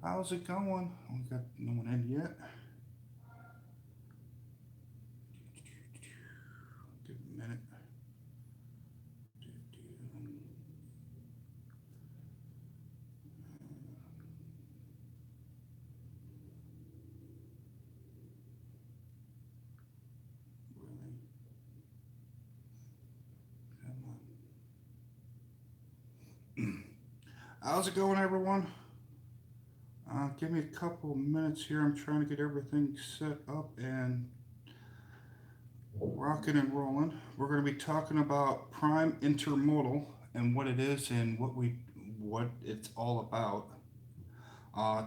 How's it going? We got no one in yet. Give it a minute. Really? Come on. How's it going, everyone? Give me a couple minutes here. I'm trying to get everything set up and rocking and rolling. We're going to be talking about prime intermodal and what it is and what it's all about.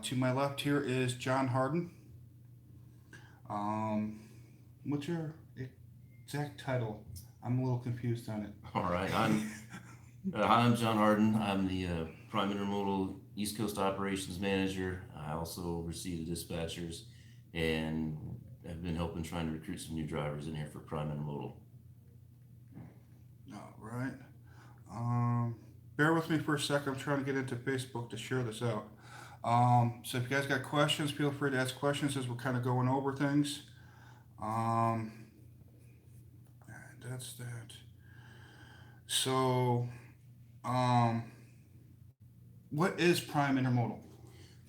To my left here is John Hardin. Um, what's your exact title? I'm a little confused on it. All right, I'm John Hardin. I'm the Prime Intermodal East Coast Operations Manager. I also oversee the dispatchers, and have been helping trying to recruit some new drivers in here for Prime Intermodal. All right. Um, bear with me for a second. I'm trying to get into Facebook to share this out. So if you guys got questions, feel free to ask questions as we're kind of going over things. Um, that's that. So, um, what is prime intermodal?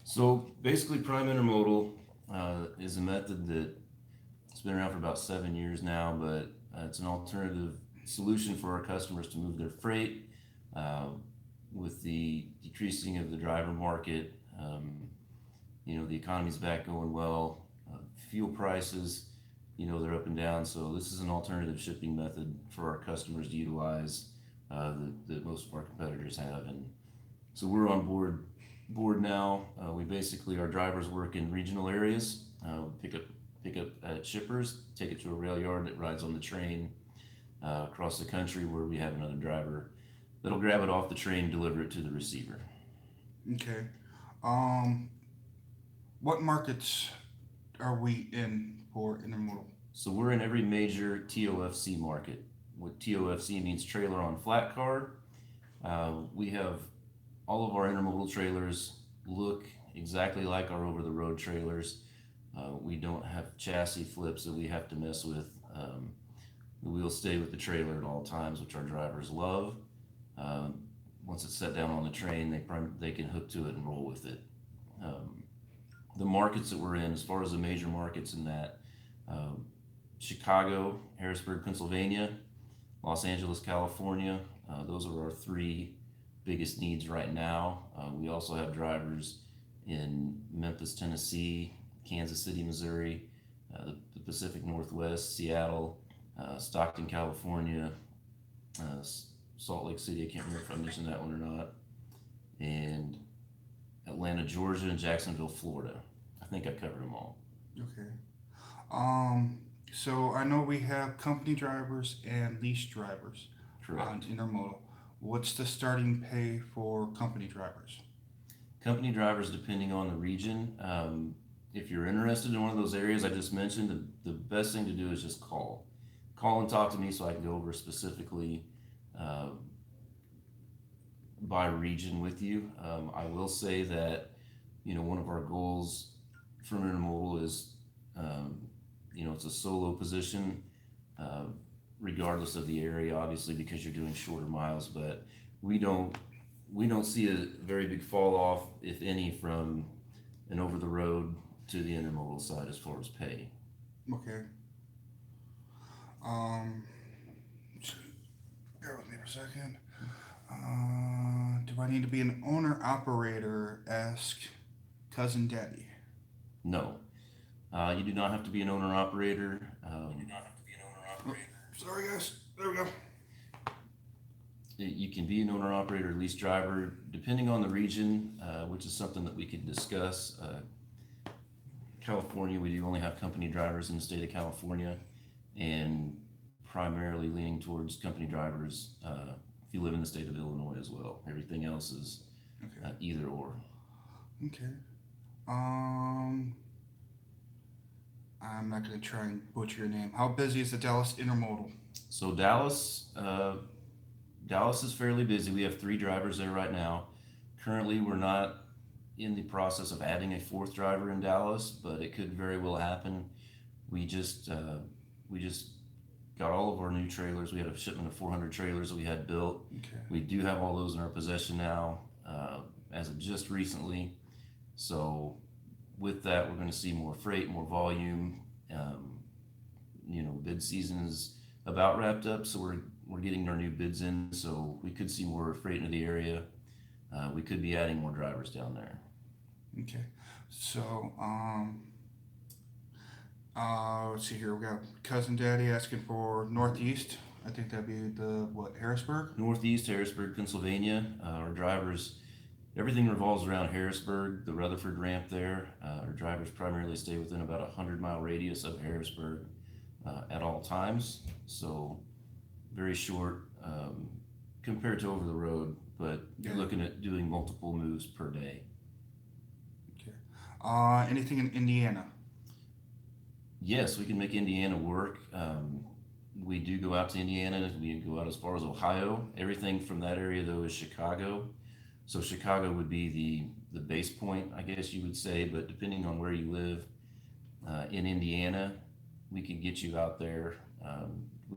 So basically, Prime Intermodal is a method that it's been around for about 7 years now, but it's an alternative solution for our customers to move their freight. Uh, with the decreasing of the driver market, the economy's back going well. Fuel prices, they're up and down. So this is an alternative shipping method for our customers to utilize that most of our competitors have. And so we're on board now. We basically our drivers work in regional areas. Pick up at shippers, take it to a rail yard that rides on the train across the country where we have another driver that'll grab it off the train and deliver it to the receiver. Okay. Um, what markets are we in for intermodal? So we're in every major TOFC market. What TOFC means trailer on flat car. We have all of our intermodal trailers look exactly like our over the road trailers. We don't have chassis flips that we have to mess with. The wheels stay with the trailer at all times, which our drivers love. Um, Once it's set down on the train, they can hook to it and roll with it. Um, the markets that we're in, as far as the major markets in that, um, Chicago, Harrisburg, Pennsylvania, Los Angeles, California. Those are our three biggest needs right now. We also have drivers in Memphis, Tennessee, Kansas City, Missouri, the Pacific Northwest, Seattle, Stockton, California, uh, Salt Lake City. I can't remember if I mentioned that one or not, and Atlanta, Georgia, and Jacksonville, Florida. I think I covered them all. Okay. Um, so I know we have company drivers and lease drivers on Correct. intermodal. What's the starting pay for company drivers? Company drivers, depending on the region. If you're interested in one of those areas I just mentioned, the best thing to do is just call. Call and talk to me so I can go over specifically uh, by region with you. I will say that, one of our goals for intermodal is, um, it's a solo position, uh, regardless of the area, obviously, because you're doing shorter miles, but we don't we don't see a very big fall off, if any, from an over the road to the intermodal side as far as pay. Okay. Um, bear with me for a second. Do I need to be an owner operator? Ask cousin Daddy. No, you do not have to be an owner operator. Oh, sorry, guys. There we go. You can be an owner operator, lease driver, depending on the region, which is something that we could discuss. California, we do only have company drivers in the state of California, and primarily leaning towards company drivers if you live in the state of Illinois as well. Everything else is Okay. either or. Okay. Um, I'm not gonna try and butcher your name. How busy is the Dallas Intermodal? So Dallas is fairly busy. We have three drivers there right now. Currently, we're not in the process of adding a fourth driver in Dallas, but it could very well happen. We just we just got all of our new trailers. We had a shipment of 400 trailers that we had built. Okay. We do have all those in our possession now, as of just recently. So with that, we're going to see more freight, more volume. Bid season is about wrapped up, so we're getting our new bids in. So we could see more freight into the area. We could be adding more drivers down there. Okay. So, let's see here. We got cousin daddy asking for Northeast. I think that'd be Harrisburg? Northeast Harrisburg, Pennsylvania. Our drivers, everything revolves around Harrisburg, the Rutherford ramp there. Our drivers primarily stay within about a 100-mile radius of Harrisburg at all times. So very short compared to over the road, but you're looking at doing multiple moves per day. Okay. Anything in Indiana? Yes, we can make Indiana work. We do go out to Indiana. We go out as far as Ohio. Everything from that area, though, is Chicago. So Chicago would be the base point, I guess you would say. But depending on where you live in Indiana, we can get you out there.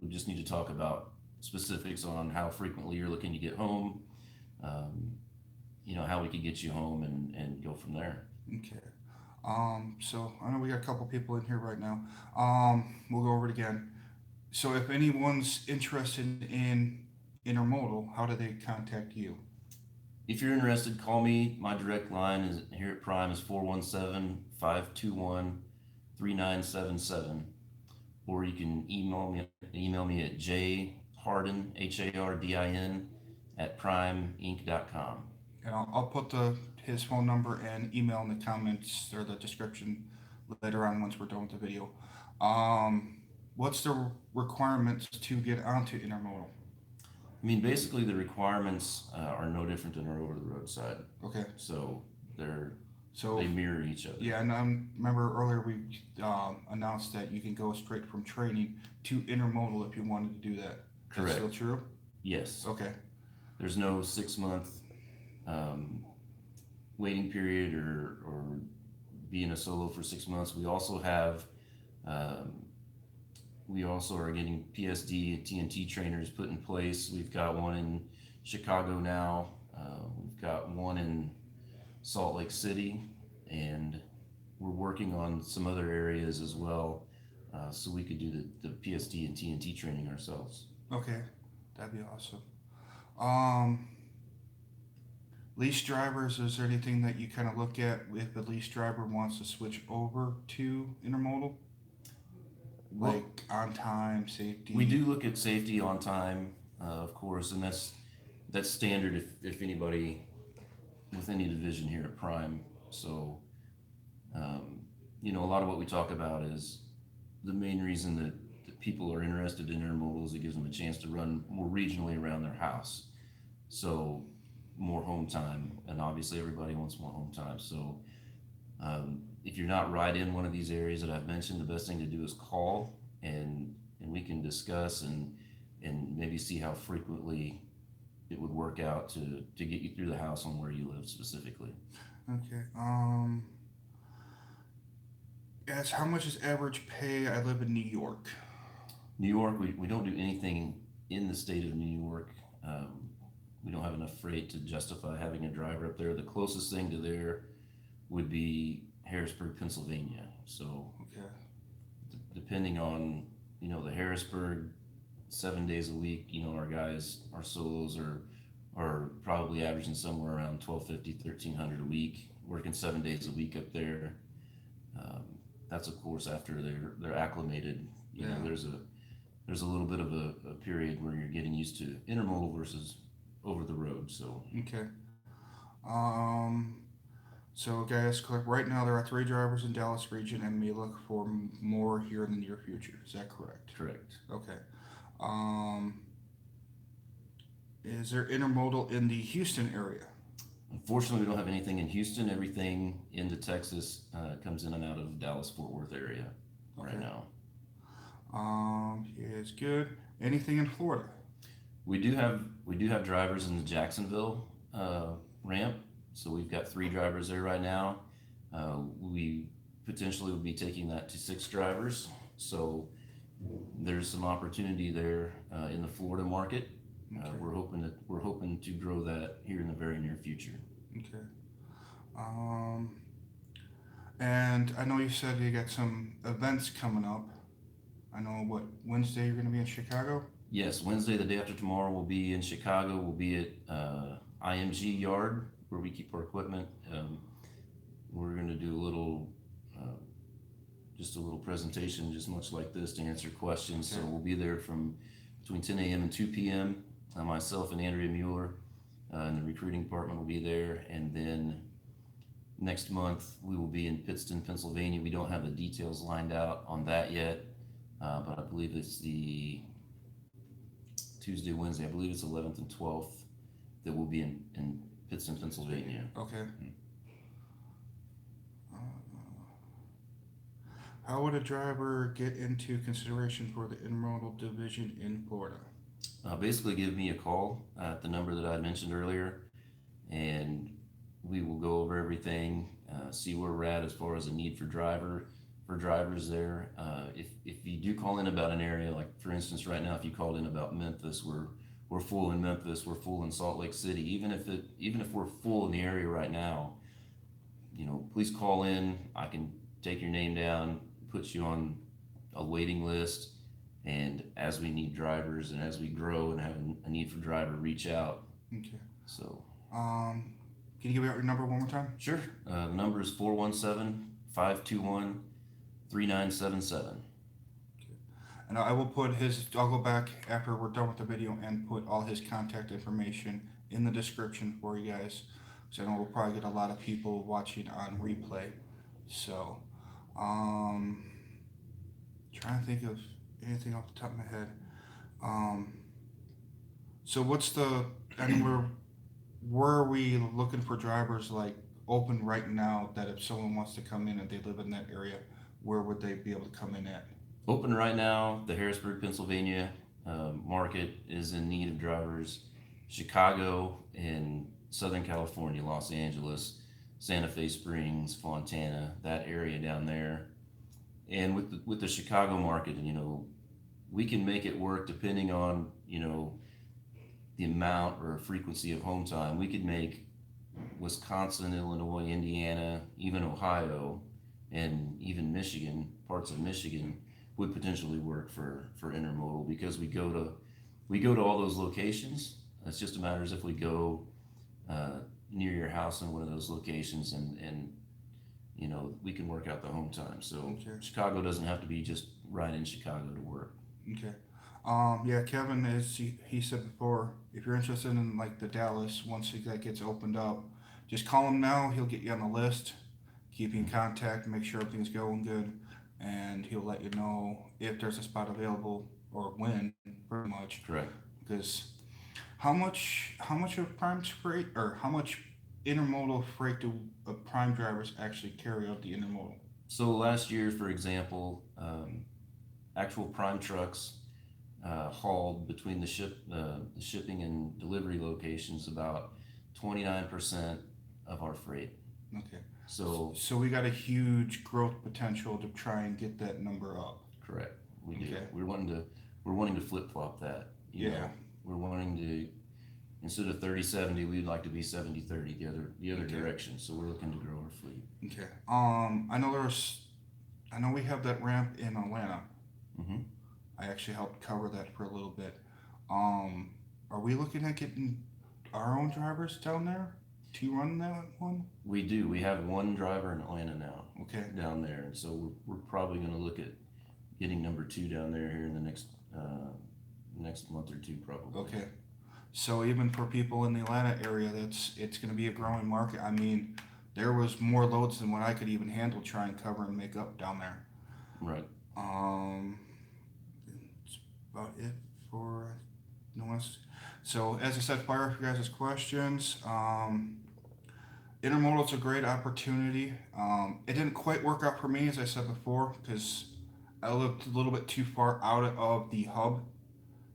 We just need to talk about specifics on how frequently you're looking to get home. How we could get you home and go from there. Okay. So I know we got a couple people in here right now. We'll go over it again. So if anyone's interested in Intermodal, how do they contact you? If you're interested, call me. My direct line is here at Prime is 417-521-3977. Or you can email me at jhardin, Hardin, at primeinc.com. And I'll put his phone number and email in the comments or the description later on once we're done with the video. What's the requirements to get onto Intermodal? I mean, basically the requirements are no different than our over-the-road side. Okay. So So they mirror each other. yeah, and I remember earlier we announced that you can go straight from training to Intermodal if you wanted to do that. Correct. That's still true? Yes. Okay. There's no 6-month waiting period or being a solo for 6 months. We also have we also are getting PSD and TNT trainers put in place. We've got one in Chicago now. We've got one in Salt Lake City, and we're working on some other areas as well, so we could do the PSD and TNT training ourselves. Okay, that'd be awesome. Lease drivers, is there anything that you kind of look at if a lease driver wants to switch over to Intermodal? Like on time, safety? We do look at safety on time, of course, and that's standard if anybody with any division here at Prime. So, a lot of what we talk about is the main reason that people are interested in Intermodal is it gives them a chance to run more regionally around their house. So more home time, and obviously everybody wants more home time. So if you're not right in one of these areas that I've mentioned, the best thing to do is call and we can discuss and maybe see how frequently it would work out to get you through the house on where you live specifically. Okay. Yes, how much is average pay? I live in New York. New York, we don't do anything in the state of New York. We don't have enough freight to justify having a driver up there. The closest thing to there would be Harrisburg, Pennsylvania. So Okay. depending on, the Harrisburg, 7 days a week, our guys, our solos are probably averaging somewhere around 1,250, 1,300 a week, working 7 days a week up there. That's of course after they're acclimated. Yeah. There's a little bit of a period where you're getting used to intermodal versus over the road. So Okay. So guys, right now there are 3 drivers in Dallas region and may look for more here in the near future. Is that correct? correct. Okay. Is there intermodal in the Houston area? Unfortunately, we don't have anything in Houston. Everything into Texas comes in and out of Dallas-Fort Worth area right now. Yeah, it's good. Anything in Florida? We do have drivers in the Jacksonville ramp. So we've got 3 drivers there right now. We potentially will be taking that to 6 drivers. So there's some opportunity there in the Florida market. Okay. We're hoping to grow that here in the very near future. Okay. Um, and I know you said you got some events coming up. I know what Wednesday you're going to be in Chicago. Yes, Wednesday, the day after tomorrow, we'll be in Chicago. We'll be at IMG Yard where we keep our equipment. We're going to do uh, just a little presentation, just much like this, to answer questions. So Okay. we'll be there from between 10 a.m. and 2 p.m. Myself and Andrea Mueller in the recruiting department will be there, and then next month we will be in Pittston, Pennsylvania. We don't have the details lined out on that yet, but I believe it's the Tuesday, Wednesday. I believe it's 11th and 12th that we'll be in Pittston, Pennsylvania. Okay. Uh, how would a driver get into consideration for the intermodal division in Florida? Basically, give me a call at the number that I mentioned earlier, and we will go over everything, see where we're at as far as a need for drivers there. If you do call in about an area, like for instance, right now, if you called in about Memphis, we're full in Memphis, we're full in Salt Lake City. Even if we're full in the area right now, please call in. I can take your name down, put you on a waiting list, and as we need drivers and as we grow and have a need for driver, reach out. Okay. So, Can you give out your number one more time? sure. The number is 417-521-3977. And I will put his. I'll go back after we're done with the video and put all his contact information in the description for you guys. So I know we'll probably get a lot of people watching on replay. So, trying to think of anything off the top of my head. Um, so what's the and where are we looking for drivers like open right now that if someone wants to come in and they live in that area, where would they be able to come in at? Open right now, the Harrisburg, Pennsylvania market is in need of drivers. Chicago and Southern California, Los Angeles, Santa Fe Springs, Fontana, that area down there. And with the Chicago market, we can make it work depending on the amount or frequency of home time. We could make Wisconsin, Illinois, Indiana, even Ohio, and even Michigan, parts of Michigan would potentially work for intermodal because we go to all those locations. It's just a matter of if we go near your house in one of those locations, and we can work out the home time. So Okay. Chicago doesn't have to be just right in Chicago to work. Okay. Yeah, Kevin he said before, if you're interested in like the Dallas, once that gets opened up, just call him now. He'll get you on the list, keep you in contact, make sure everything's going good, and he'll let you know if there's a spot available or when, pretty much. Correct. Because how much of prime freight or how much intermodal freight do prime drivers actually carry out the intermodal? So last year, for example, actual prime trucks hauled between the shipping and delivery locations about 29% of our freight. Okay. So So we got a huge growth potential to try and get that number up. correct, we do. Okay. We're wanting to flip flop that. Yeah. We're wanting to, instead of 30-70, we'd like to be 70-30, the other Okay. direction. So we're looking to grow our fleet. Okay. I know we have that ramp in Atlanta. hmm I actually helped cover that for a little bit. Are we looking at getting our own drivers down there to run that one? We do. We have one driver in Atlanta now Okay. down there, and so we're probably going to look at getting number 2 down there here in the next month or two, probably. Okay. So even for people in the Atlanta area, it's going to be a growing market. I mean, there was more loads than what I could even handle try and cover and make up down there. Right. That's about it for no one else. So as I said, fire if you guys' questions. Intermodal's a great opportunity. It didn't quite work out for me, as I said before, because I lived a little bit too far out of the hub,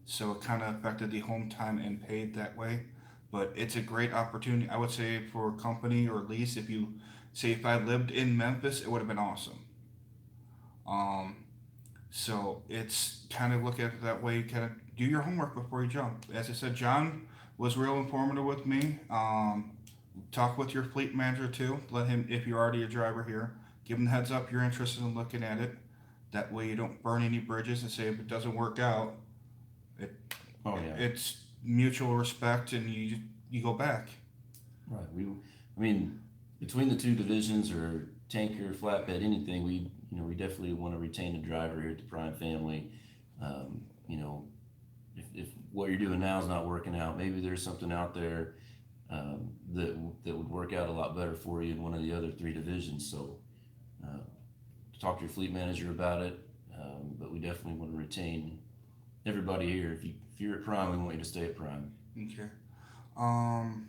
so it kind of affected the home time and paid that way. but it's a great opportunity. I would say for a company or lease, if you say if I lived in Memphis, it would have been awesome. Um, so it's kind of look at it that way. Kind of do your homework before you jump. As I said, John was real informative with me. Talk with your fleet manager too. Let him, if you're already a driver here, give him the heads up you're interested in looking at it. That way you don't burn any bridges and say if it doesn't work out, it Oh yeah, it's mutual respect and you go back. right. I mean, between the two divisions or tanker, flatbed, anything, we definitely want to retain a driver here at the Prime family. You know, if what you're doing now is not working out, maybe there's something out there that would work out a lot better for you in one of the other three divisions. So uh, talk to your fleet manager about it. But we definitely want to retain everybody here. If you're at Prime, we want you to stay at Prime. Okay. Um,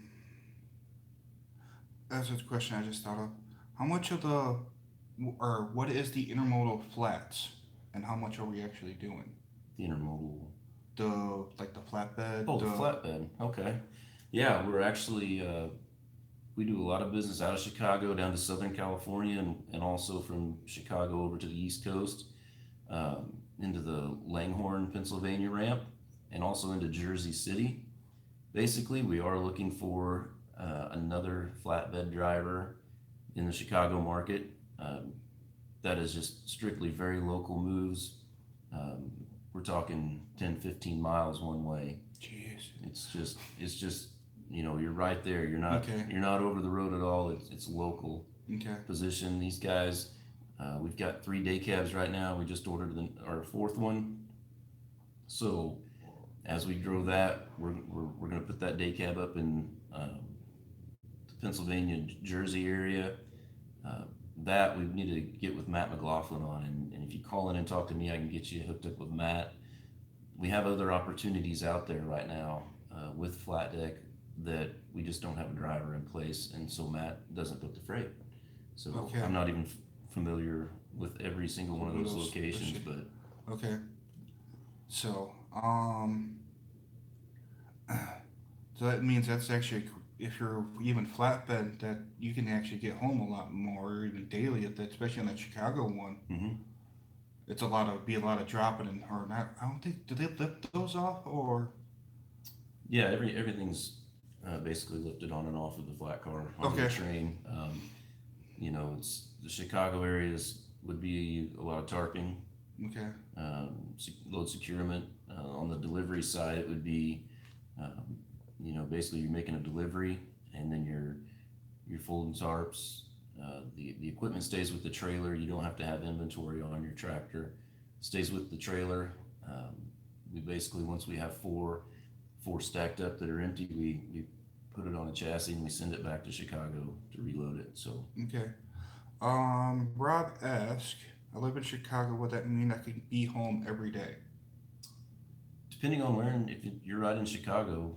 that's a question I just thought of. How much of the or what is the intermodal flats, and how much are we actually doing? The intermodal. The like the flatbed, Oh, the the flatbed. Okay. Yeah, we're actually we do a lot of business out of Chicago down to Southern California and also from Chicago over to the East Coast, into the Langhorne, Pennsylvania ramp, and also into Jersey City. Basically, we are looking for another flatbed driver in the Chicago market. That is just strictly very local moves. Um, we're talking 10, 15 miles one way. jeez. It's just you're right there. Okay. You're not over the road at all. It's local Okay. position. These guys, we've got 3 day cabs right now. We just ordered our fourth one. So as we grow that, we're going to put that day cab up in the Pennsylvania, Jersey area. Uh, that we need to get with Matt McLaughlin on, and if you call in and talk to me, I can get you hooked up with Matt. We have other opportunities out there right now with flat deck that we just don't have a driver in place, and so Matt doesn't book the freight. So Okay. I'm not even familiar with every single one of those locations, but Okay. So so that means that's actually if you're even flatbed that you can actually get home a lot more, or even daily, especially on that Chicago one. mhm. It's a lot of dropping and or not. I don't think do they lift those off or Yeah, everything's basically lifted on and off of the flat car onto the okay, train. It's the Chicago areas would be a lot of tarping, okay, load securement. On the delivery side, it would be, basically you're making a delivery and then you're folding tarps. The equipment stays with the trailer. You don't have to have inventory on your tractor. It stays with the trailer. Um, we basically once we have four stacked up that are empty, we put it on a chassis and we send it back to Chicago to reload it. So okay. Rob asked, I live in Chicago. Would that mean I could be home every day? depending on where, and if you're right in Chicago,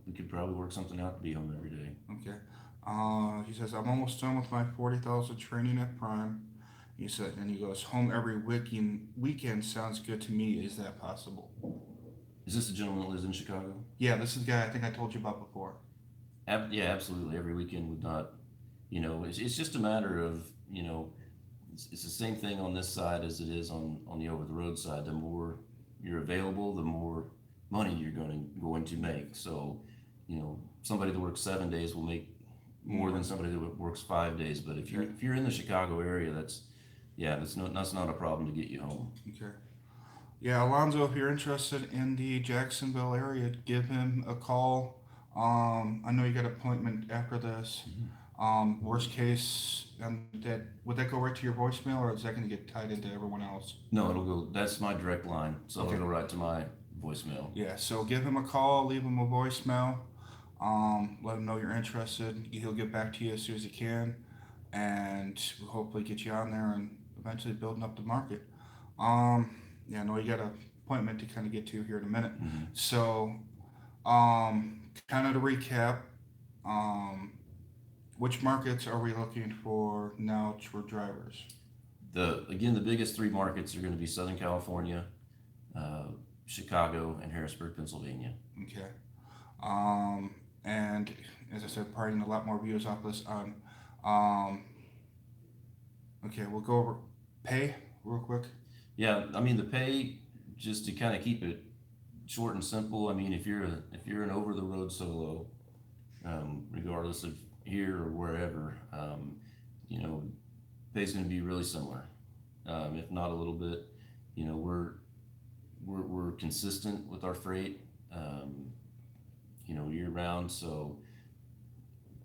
we could probably work something out to be home every day. Okay. He says I'm almost done with my 40,000 training at Prime. He said, and he goes home every weekend. Weekend sounds good to me. Is that possible? Is this a gentleman that lives in Chicago? Yeah, this is the guy I think I told you about before. Yeah, absolutely. Every weekend would not, it's just a matter of, it's the same thing on this side as it is on the over the road side. The more you're available, the more money you're going to make. So, somebody that works 7 days will make more than somebody that works 5 days. But if you're in the Chicago area, that's not a problem to get you home. Okay. Yeah, Alonzo, if you're interested in the Jacksonville area, give him a call. I know you got an appointment after this. Worst case, that would that go right to your voicemail, or is that going to get tied into everyone else? No, it'll go. That's my direct line, so Okay. it'll go right to my voicemail. Yeah, so give him a call, leave him a voicemail. Let him know you're interested. He'll get back to you as soon as he can, and we'll hopefully get you on there and eventually building up the market. Um, yeah, I know you got an appointment to kind of get to here in a minute. Hmm. So, kind of to recap, um, which markets are we looking for now for drivers? The biggest three markets are going to be Southern California, uh, Chicago, and Harrisburg, Pennsylvania. Okay. Um, and as I said, probably need a lot more views off this on. Um, okay, we'll go over pay real quick. Yeah, I mean the pay, just to kind of keep it short and simple. I mean, if you're an over the road solo, regardless of here or wherever, you know, pay's going to be really similar, if not a little bit. You know, we're consistent with our freight, you know, year round, so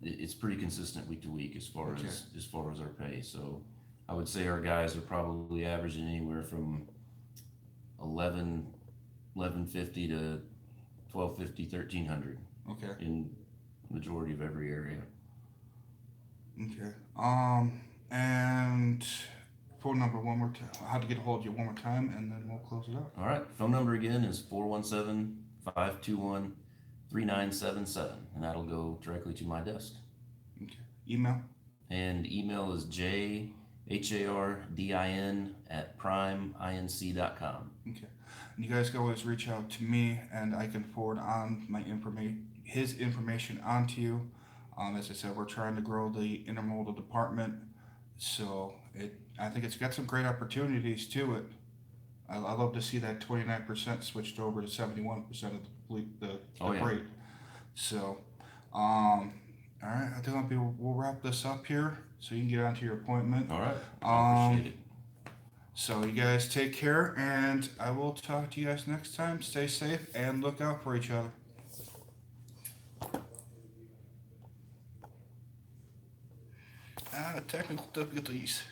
it's pretty consistent week to week Okay. as far as our pay. So I would say our guys are probably averaging anywhere from 11 1150 to 1250 1300 Okay. in majority of every area. Okay. And phone number one more time. How to get a hold of you one more time, and then we'll close it up. All right, phone number again is 417-521-3977, and that'll go directly to my desk. Okay. Email. And email is jhardin@primeinc.com. Okay. And you guys can always reach out to me, and I can forward on my his information onto you. As I said, we're trying to grow the intermodal department, so I think it's got some great opportunities to it. I love to see that 29% switched over to 71% of the Oh yeah. freight. So, all right, I think we'll wrap this up here so you can get on to your appointment. All right. I Um, appreciate it. so you guys take care, and I will talk to you guys next time. Stay safe and look out for each other. Technical difficulties.